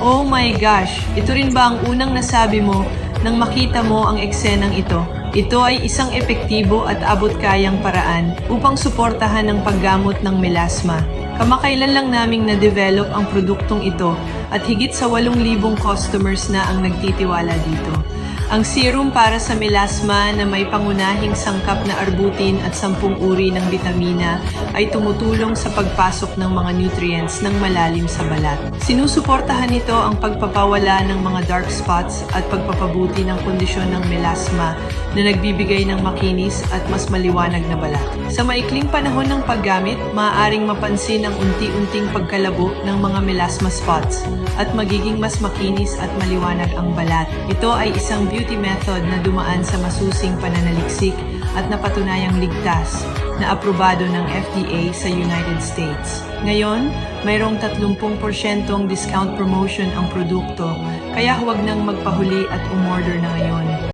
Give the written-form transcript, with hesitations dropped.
Oh my gosh! Ito rin ba ang unang nasabi mo nang makita mo ang eksenang ito? Ito ay isang epektibo at abot-kayang paraan upang suportahan ang paggamot ng melasma. Kamakailan lang naming na-develop ang produktong ito at higit sa 8,000 customers na ang nagtitiwala dito. Ang serum para sa melasma na may pangunahing sangkap na arbutin at 10 uri ng bitamina ay tumutulong sa pagpasok ng mga nutrients ng malalim sa balat. Sinusuportahan nito ang pagpapawala ng mga dark spots at pagpapabuti ng kondisyon ng melasma na nagbibigay ng makinis at mas maliwanag na balat. Sa maikling panahon ng paggamit, maaaring mapansin ang unti-unting pagkalabo ng mga melasma spots at magiging mas makinis at maliwanag ang balat. Ito ay isang beauty method na dumaan sa masusing pananaliksik at napatunayang ligtas na aprobado ng FDA sa United States. Ngayon, mayroong 30% discount promotion ang produkto, kaya huwag nang magpahuli at umorder na ngayon.